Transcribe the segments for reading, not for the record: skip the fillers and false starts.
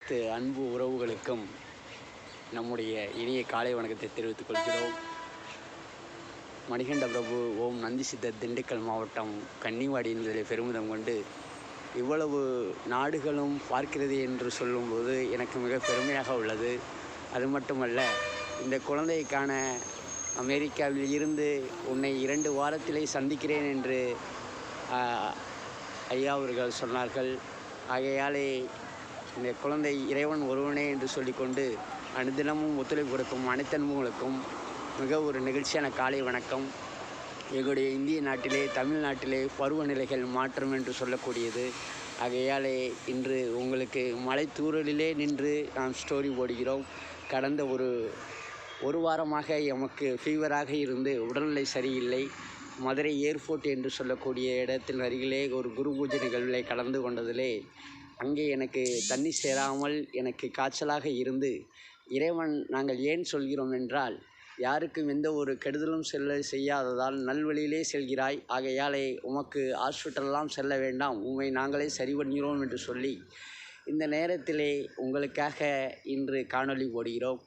அனைத்து அன்பு உறவுகளுக்கும் நம்முடைய இனிய காலை வணக்கத்தை தெரிவித்துக் கொள்கிறோம். மணிகண்ட பிரபு ஓம் நந்தி சித்தர் திண்டுக்கல் மாவட்டம் கன்னிவாடி என்பதில் பெருமிதம் கொண்டு இவ்வளவு நாடுகளும் பார்க்கிறது என்று சொல்லும்போது எனக்கு மிக பெருமையாக உள்ளது. அது மட்டுமல்ல, இந்த குழந்தைக்கான அமெரிக்காவில் இருந்து உன்னை 2 வாரத்திலே சந்திக்கிறேன் என்று ஐயா அவர்கள் சொன்னார்கள். ஆகையாலே இந்த குழந்தை இறைவன் ஒருவனே என்று சொல்லிக்கொண்டு அனுதினமும் ஒத்துழைப்பு கொடுக்கும் அனைத்து அன்புகளுக்கும் மிக ஒரு நெகிழ்ச்சியான காலை வணக்கம். எங்களுடைய இந்திய நாட்டிலே, தமிழ்நாட்டிலே பருவநிலைகள் மாற்றம் என்று சொல்லக்கூடியது. ஆகையாலே இன்று உங்களுக்கு மலை தூறலிலே நின்று நாம் ஸ்டோரி போடுகிறோம். கடந்த ஒரு வாரமாக எமக்கு ஃபீவராக இருந்து உடல்நிலை சரியில்லை. மதுரை ஏர்போர்ட் என்று சொல்லக்கூடிய இடத்தின் அருகிலே ஒரு குரு பூஜை நிகழ்வில் கலந்து கொண்டதிலே அங்கே எனக்கு தண்ணி சேராமல் எனக்கு காய்ச்சலாக இருந்து, இறைவன் நாங்கள் ஏன் சொல்கிறோம் என்றால், யாருக்கும் எந்த ஒரு கெடுதலும் செய்யாததால் நல்வழியிலே செல்கிறாய், ஆகையாலே உமக்கு ஹாஸ்பிட்டலெல்லாம் செல்ல வேண்டாம், உம்மை நாங்களே சரி பண்ணுகிறோம் என்று சொல்லி இந்த நேரத்திலே உங்களுக்காக இன்று காணொளி போடுகிறோம்.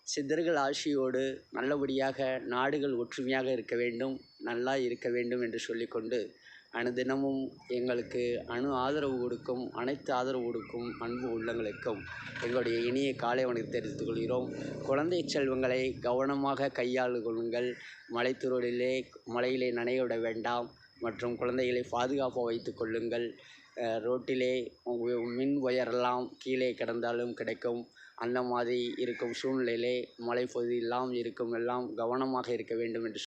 சித்தர்கள் ஆசியோடு நல்லபடியாக நாடுகள் ஒற்றுமையாக இருக்க வேண்டும், நல்லா இருக்க வேண்டும் என்று சொல்லிக்கொண்டு அனுதினமும் எங்களுக்கு ஆதரவு கொடுக்கும் அனைத்து ஆதரவு கொடுக்கும் அன்பு உள்ளங்களுக்கும் எங்களுடைய இனிய காலை வணக்கத்தை தெரிவித்துக் கொள்கிறோம். குழந்தை செல்வங்களை கவனமாக கையாளு கொள்ளுங்கள். மழையிலே நனைய விட வேண்டாம் மற்றும் குழந்தைகளை பாதுகாப்பாக வைத்து கொள்ளுங்கள். ரோட்டிலே மின் ஒயரெல்லாம் கீழே கிடந்தாலும் கிடைக்கும். அந்த மாதிரி இருக்கும் சூழ்நிலையிலே மழை பகுதியெல்லாம் இருக்கும் எல்லாம் கவனமாக இருக்க வேண்டும் என்று